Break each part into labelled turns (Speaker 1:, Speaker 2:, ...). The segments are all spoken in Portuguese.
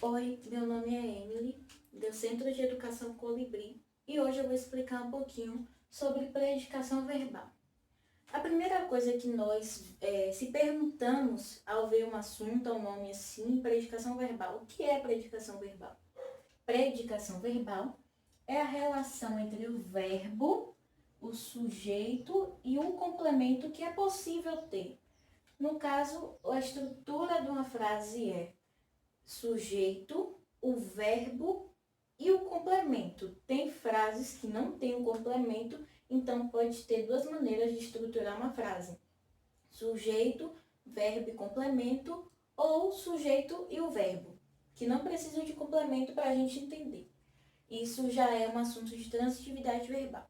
Speaker 1: Oi, meu nome é Emily, do Centro de Educação Colibri, e hoje eu vou explicar um pouquinho sobre predicação verbal. A primeira coisa que nós se perguntamos ao ver um assunto, um nome assim, predicação verbal. O que é predicação verbal? Predicação verbal é a relação entre o verbo, o sujeito e o complemento que é possível ter. No caso, a estrutura de uma frase é sujeito, o verbo e o complemento. Tem frases que não tem o complemento, então pode ter duas maneiras de estruturar uma frase: sujeito, verbo e complemento, ou sujeito e o verbo, que não precisam de complemento para a gente entender. Isso já é um assunto de transitividade verbal.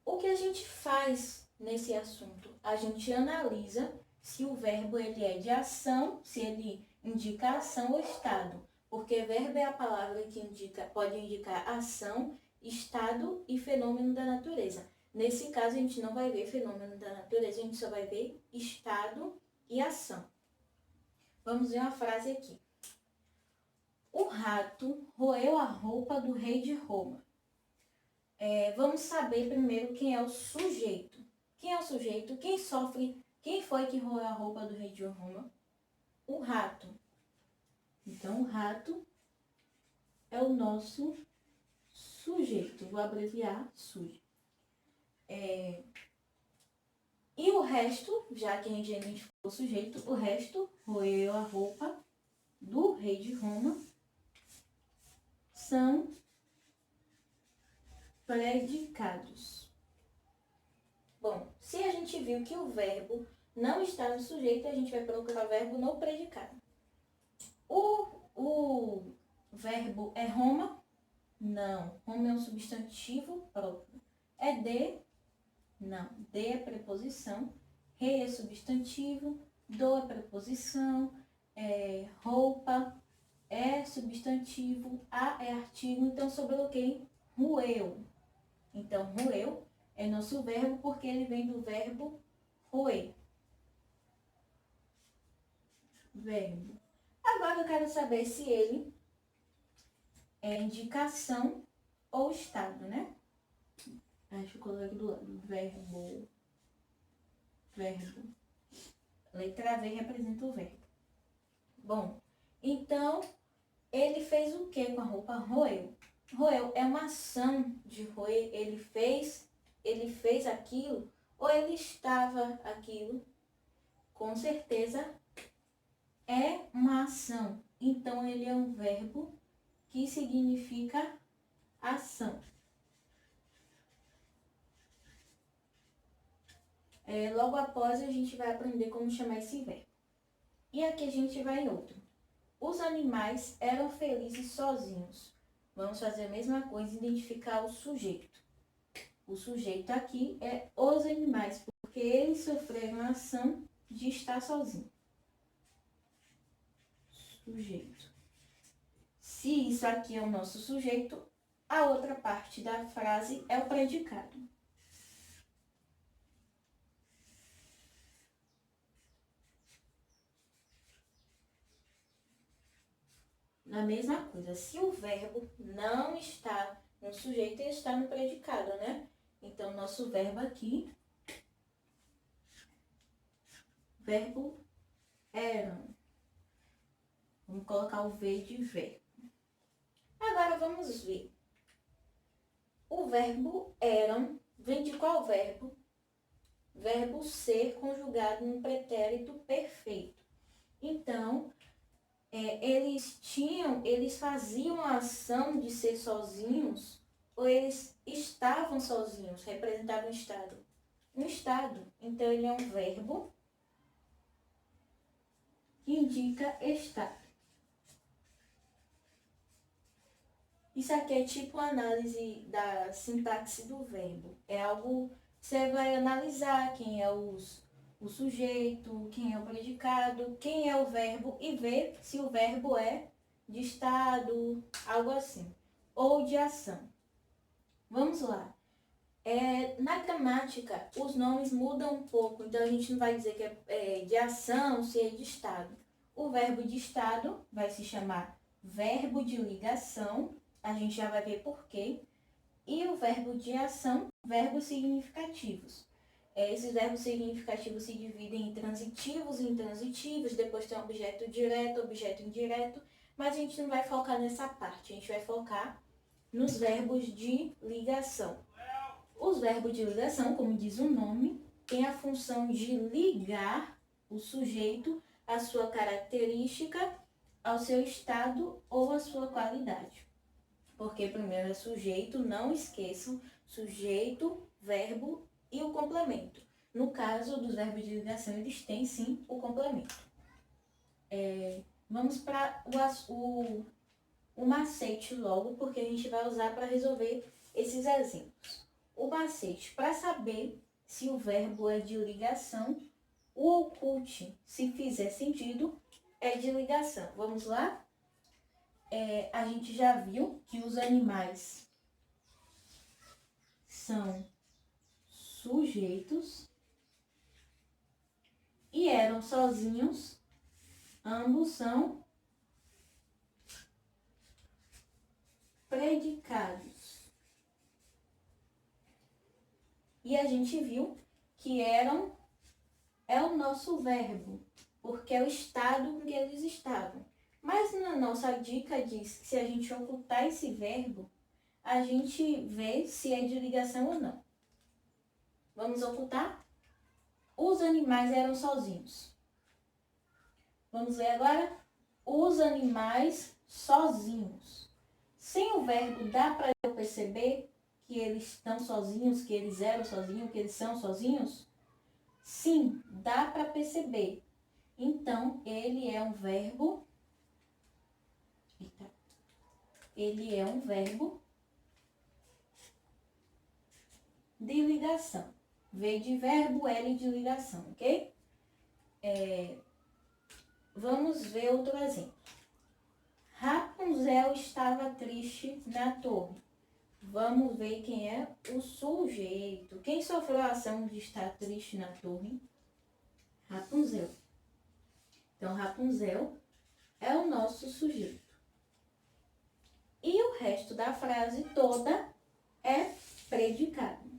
Speaker 1: O que a gente faz nesse assunto? A gente analisa se o verbo ele é de ação, se ele indica ação ou estado, porque verbo é a palavra que pode indicar ação, estado e fenômeno da natureza. Nesse caso, a gente não vai ver fenômeno da natureza, a gente só vai ver estado e ação. Vamos ver uma frase aqui. O rato roeu a roupa do rei de Roma. Vamos saber primeiro quem é o sujeito. Quem é o sujeito? Quem foi que roeu a roupa do rei de Roma? O rato. Então, o rato é o nosso sujeito. Vou abreviar sujeito. E o resto, já que a gente identificou o sujeito, o resto roeu a roupa do rei de Roma são predicados. Bom, se a gente viu que o verbo não está no sujeito, a gente vai procurar o verbo no predicado. O verbo é Roma? Não. Roma é um substantivo próprio. É de? Não. De é preposição. Rei é substantivo. Do é preposição. Roupa é substantivo. A é artigo. Então, sobrou quem? Roeu. Então, roeu é nosso verbo porque ele vem do verbo roer. Verbo. Agora eu quero saber se ele é indicação ou estado, né? Acho que eu coloquei do lado. Verbo. Letra V representa o verbo. Bom, então, ele fez o que com a roupa? Roeu. Roeu é uma ação de roer. Ele fez aquilo ou ele estava aquilo? Com certeza é uma ação. Então, ele é um verbo que significa ação. Logo após, a gente vai aprender como chamar esse verbo. E aqui a gente vai em outro. Os animais eram felizes sozinhos. Vamos fazer a mesma coisa, identificar o sujeito. O sujeito aqui é os animais, porque eles sofreram a ação de estar sozinho. Sujeito. Se isso aqui é o nosso sujeito, a outra parte da frase é o predicado. A mesma coisa, se o verbo não está no sujeito, ele está no predicado, né? Então, nosso verbo aqui, verbo eram. Vamos colocar o V de verbo. Agora, vamos ver. O verbo eram vem de qual verbo? Verbo ser conjugado no pretérito perfeito. Então, eles faziam a ação de ser sozinhos ou eles estavam sozinhos, representavam um estado? Um estado. Então, ele é um verbo que indica estado. Isso aqui é tipo a análise da sintaxe do verbo. É algo que você vai analisar quem é o sujeito, quem é o predicado, quem é o verbo e ver se o verbo é de estado, algo assim, ou de ação. Vamos lá. Na gramática, os nomes mudam um pouco, então a gente não vai dizer que é de ação, se é de estado. O verbo de estado vai se chamar verbo de ligação, a gente já vai ver por quê. E o verbo de ação, verbos significativos. Esses verbos significativos se dividem em transitivos e intransitivos, depois tem objeto direto, objeto indireto, mas a gente não vai focar nessa parte, a gente vai focar nos verbos de ligação. Os verbos de ligação, como diz o nome, têm a função de ligar o sujeito à sua característica, ao seu estado ou à sua qualidade. Porque primeiro é sujeito, não esqueçam, sujeito, verbo e o complemento. No caso dos verbos de ligação, eles têm sim o complemento. Vamos para o macete logo, porque a gente vai usar para resolver esses exemplos. O macete, para saber se o verbo é de ligação, o oculte, se fizer sentido, é de ligação. Vamos lá? A gente já viu que os animais são sujeitos e eram sozinhos, ambos são predicados. E a gente viu que eram é o nosso verbo, porque é o estado em que eles estavam. Mas na nossa dica diz que se a gente ocultar esse verbo, a gente vê se é de ligação ou não. Vamos ocultar? Os animais eram sozinhos. Vamos ler agora? Os animais sozinhos. Sem o verbo, dá para eu perceber que eles estão sozinhos, que eles eram sozinhos, que eles são sozinhos? Sim, dá para perceber. Então, ele é um verbo. Ele é um verbo de ligação. V de verbo, L de ligação, ok? Vamos ver outro exemplo. Rapunzel estava triste na torre. Vamos ver quem é o sujeito. Quem sofreu a ação de estar triste na torre? Rapunzel. Então, Rapunzel é o nosso sujeito. E o resto da frase toda é predicado.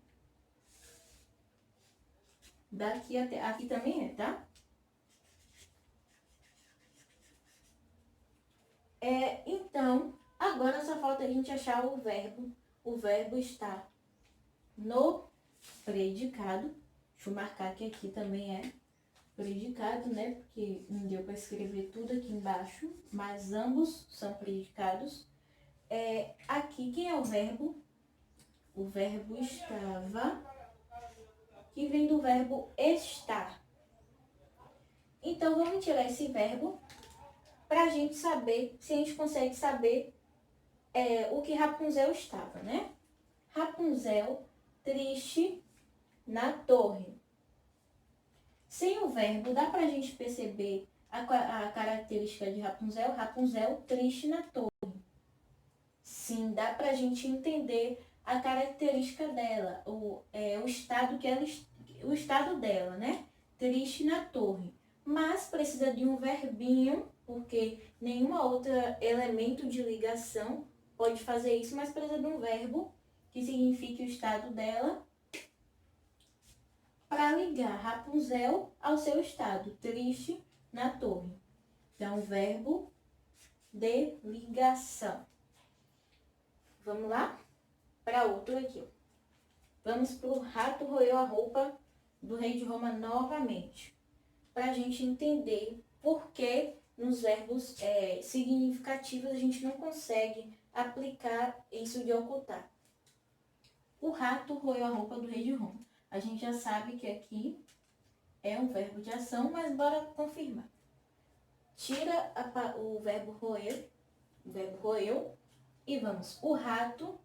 Speaker 1: Daqui até aqui também é, tá? Então, agora só falta a gente achar o verbo. O verbo está no predicado. Deixa eu marcar que aqui também é predicado, né? Porque não deu para escrever tudo aqui embaixo, mas ambos são predicados. Aqui, quem é o verbo? O verbo estava, que vem do verbo estar. Então, vamos tirar esse verbo para a gente saber, se a gente consegue saber o que Rapunzel estava, né? Rapunzel, triste, na torre. Sem o verbo, dá para a gente perceber a característica de Rapunzel? Rapunzel, triste na torre. Sim, dá para a gente entender a característica dela, o estado o estado dela, né? Triste na torre. Mas precisa de um verbinho, porque nenhuma outra elemento de ligação pode fazer isso, mas precisa de um verbo que signifique o estado dela para ligar Rapunzel ao seu estado, triste na torre. Então, verbo de ligação. Vamos lá? Para outro aqui. Vamos para o rato roeu a roupa do rei de Roma novamente. Para a gente entender por que nos verbos significativos a gente não consegue aplicar isso de ocultar. O rato roeu a roupa do rei de Roma. A gente já sabe que aqui é um verbo de ação, mas bora confirmar. Tira o verbo roer, e vamos. O rato,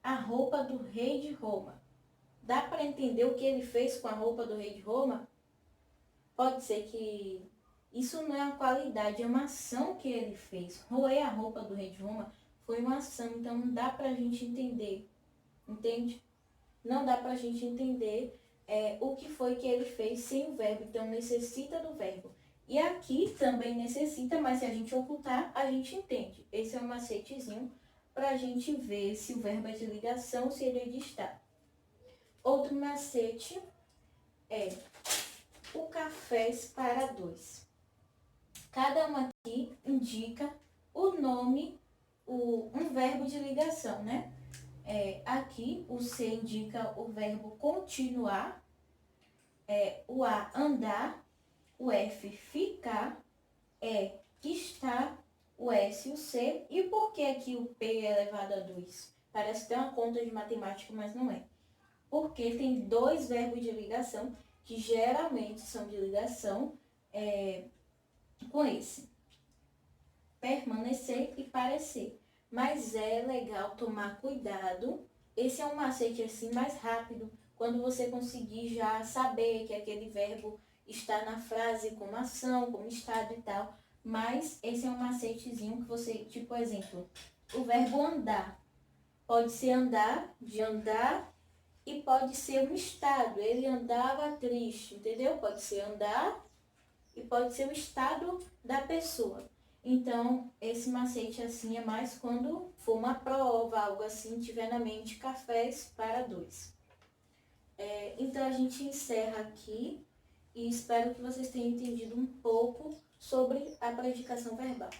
Speaker 1: a roupa do rei de Roma. Dá para entender o que ele fez com a roupa do rei de Roma? Pode ser que isso não é uma qualidade, é uma ação que ele fez. Roer a roupa do rei de Roma foi uma ação, então não dá para a gente entender, entende? Não dá para a gente entender o que foi que ele fez sem o verbo, então necessita do verbo. E aqui também necessita, mas se a gente ocultar, a gente entende. Esse é um macetezinho para a gente ver se o verbo é de ligação, se ele é de estar. Outro macete é o cafés para dois. Cada um aqui indica o nome, um verbo de ligação, né? Aqui o C indica o verbo continuar, o A andar, o F ficar, estar, o S o C. E por que aqui o P é elevado a 2? Parece ter uma conta de matemática, mas não é. Porque tem dois verbos de ligação que geralmente são de ligação com esse. Permanecer e parecer. Mas é legal tomar cuidado. Esse é um macete assim mais rápido, quando você conseguir já saber que aquele verbo está na frase como ação, como estado e tal. Mas esse é um macetezinho que você, tipo exemplo, o verbo andar. Pode ser andar, de andar, e pode ser um estado. Ele andava triste, entendeu? Pode ser andar e pode ser o estado da pessoa. Então, esse macete assim é mais quando for uma prova, algo assim, tiver na mente cafés para dois. Então, a gente encerra aqui e espero que vocês tenham entendido um pouco sobre a predicação verbal.